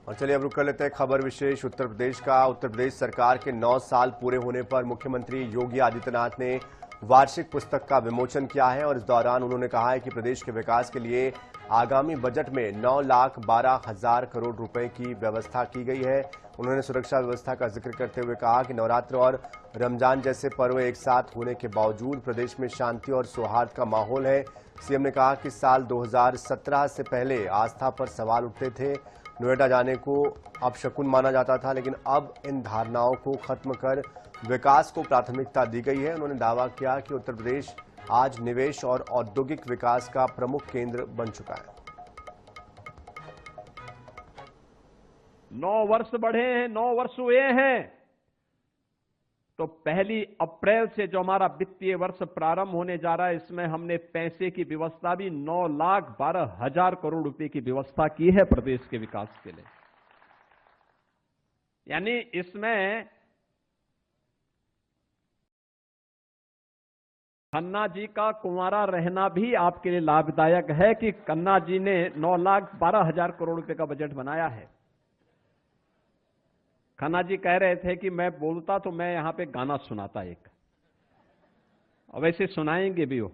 और चलिए अब रुक कर लेते हैं खबर विशेष उत्तर प्रदेश का। उत्तर प्रदेश सरकार के 9 साल पूरे होने पर मुख्यमंत्री योगी आदित्यनाथ ने वार्षिक पुस्तक का विमोचन किया है और इस दौरान उन्होंने कहा है कि प्रदेश के विकास के लिए आगामी बजट में 9,12,000 करोड़ रुपए की व्यवस्था की गई है। उन्होंने सुरक्षा व्यवस्था का जिक्र करते हुए कहा कि नवरात्र और रमजान जैसे पर्व एक साथ होने के बावजूद प्रदेश में शांति और सौहार्द का माहौल है। सीएम ने कहा कि साल 2017 से पहले आस्था पर सवाल उठते थे, नोएडा जाने को अपशकुन माना जाता था, लेकिन अब इन धारणाओं को खत्म कर विकास को प्राथमिकता दी गई है। उन्होंने दावा किया कि उत्तर प्रदेश आज निवेश और औद्योगिक विकास का प्रमुख केंद्र बन चुका है। 9 वर्ष बढ़े हैं, 9 वर्ष हुए हैं, तो 1 अप्रैल से जो हमारा वित्तीय वर्ष प्रारंभ होने जा रहा है, इसमें हमने पैसे की व्यवस्था भी 9,12,000 करोड़ रुपए की व्यवस्था की है प्रदेश के विकास के लिए। यानी इसमें खन्ना जी का कुंवारा रहना भी आपके लिए लाभदायक है कि खन्ना जी ने 9,12,000 करोड़ रुपए का बजट बनाया है। खन्ना जी कह रहे थे कि मैं बोलता तो मैं यहां पे गाना सुनाता एक, और वैसे सुनाएंगे भी वो।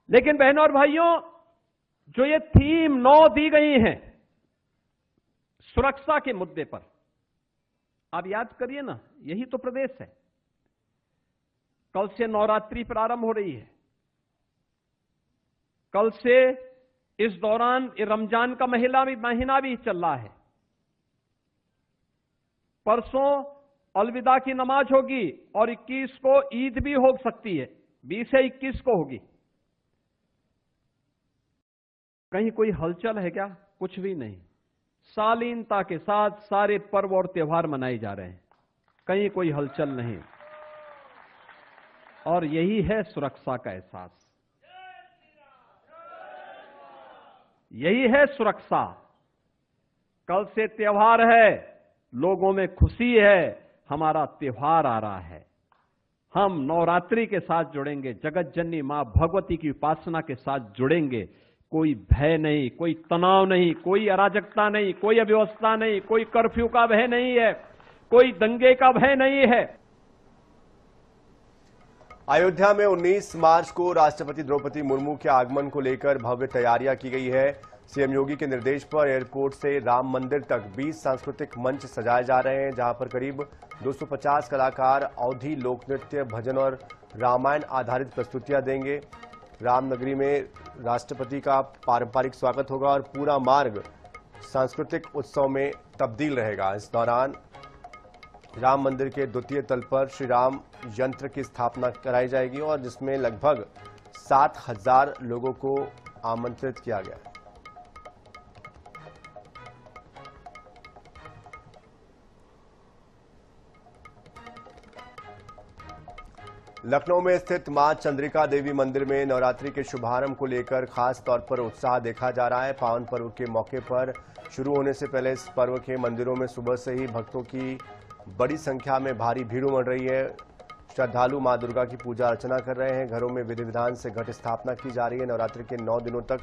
लेकिन बहनों और भाइयों, जो ये थीम 9 दी गई है सुरक्षा के मुद्दे पर, आप याद करिए ना, यही तो प्रदेश है। कल से नवरात्रि प्रारंभ हो रही है, कल से इस दौरान रमजान का महीना भी चल रहा है, परसों अलविदा की नमाज होगी और 21 को ईद भी हो सकती है, 20 से 21 को होगी। कहीं कोई हलचल है क्या? कुछ भी नहीं। शालीनता के साथ सारे पर्व और त्योहार मनाए जा रहे हैं, कहीं कोई हलचल नहीं। और यही है सुरक्षा का एहसास, यही है सुरक्षा। कल से त्योहार है, लोगों में खुशी है, हमारा त्योहार आ रहा है। हम नवरात्रि के साथ जुड़ेंगे, जगत जननी मां भगवती की उपासना के साथ जुड़ेंगे। कोई भय नहीं, कोई तनाव नहीं, कोई अराजकता नहीं, कोई अव्यवस्था नहीं, कोई कर्फ्यू का भय नहीं है, कोई दंगे का भय नहीं है। अयोध्या में 19 मार्च को राष्ट्रपति द्रौपदी मुर्मू के आगमन को लेकर भव्य तैयारियां की गई है। सीएम योगी के निर्देश पर एयरपोर्ट से राम मंदिर तक 20 सांस्कृतिक मंच सजाए जा रहे हैं, जहां पर करीब 250 कलाकार अवधी लोकनृत्य, भजन और रामायण आधारित प्रस्तुतियां देंगे। रामनगरी में राष्ट्रपति का पारंपरिक स्वागत होगा और पूरा मार्ग सांस्कृतिक उत्सव में तब्दील रहेगा। इस दौरान राम मंदिर के द्वितीय तल पर श्री राम यंत्र की स्थापना कराई जाएगी और जिसमें लगभग 7,000 लोगों को आमंत्रित किया गया है। लखनऊ में स्थित मां चंद्रिका देवी मंदिर में नवरात्रि के शुभारंभ को लेकर खास तौर पर उत्साह देखा जा रहा है। पावन पर्व के मौके पर शुरू होने से पहले इस पर्व के मंदिरों में सुबह से ही भक्तों की बड़ी संख्या में भारी भीड़ उमड़ रही है। श्रद्धालु मां दुर्गा की पूजा अर्चना कर रहे हैं। घरों में विधि विधान से घट स्थापना की जा रही है। नवरात्रि के 9 दिनों तक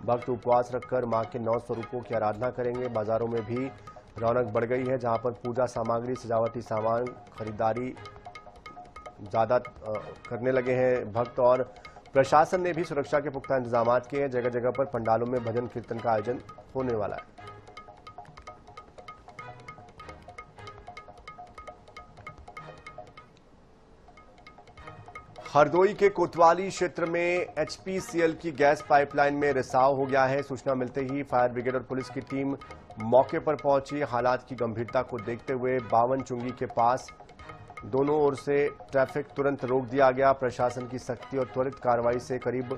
भक्त उपवास रखकर मां के 9 स्वरूपों की आराधना करेंगे। बाजारों में भी रौनक बढ़ गई है, जहां पर पूजा सामग्री, सजावटी सामान खरीदारी ज्यादा करने लगे हैं भक्त। और प्रशासन ने भी सुरक्षा के पुख्ता इंतजाम किए हैं। जगह जगह पर पंडालों में भजन कीर्तन का आयोजन होने वाला है। हरदोई के कोतवाली क्षेत्र में एचपीसीएल की गैस पाइपलाइन में रिसाव हो गया है। सूचना मिलते ही फायर ब्रिगेड और पुलिस की टीम मौके पर पहुंची। हालात की गंभीरता को देखते हुए 52 चुंगी के पास दोनों ओर से ट्रैफिक तुरंत रोक दिया गया। प्रशासन की सख्ती और त्वरित कार्रवाई से करीब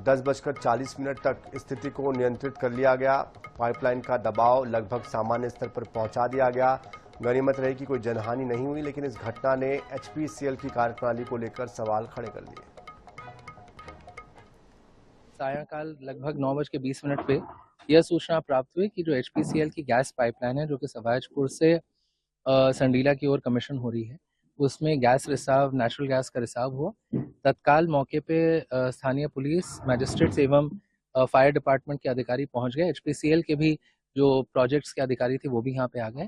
10:40 तक स्थिति को नियंत्रित कर लिया गया। पाइपलाइन का दबाव लगभग सामान्य स्तर पर पहुंचा दिया गया। गनीमत रही कि कोई जनहानि नहीं हुई, लेकिन इस घटना ने एचपीसीएल की कार्यप्रणाली को लेकर सवाल खड़े कर दिए। सायंकाल लगभग 9:20 पे यह सूचना प्राप्त हुई कि जो एचपीसीएल की गैस पाइपलाइन है, जो कि सवाजपुर से संडीला की ओर कमीशन हो रही है, उसमें गैस रिसाव, नेचुरल गैस का रिसाव हुआ। तत्काल मौके पे स्थानीय पुलिस, मैजिस्ट्रेट्स एवं फायर डिपार्टमेंट के अधिकारी पहुंच गए, एचपीसीएल के भी जो प्रोजेक्ट्स के अधिकारी थे वो भी यहाँ पे आ गए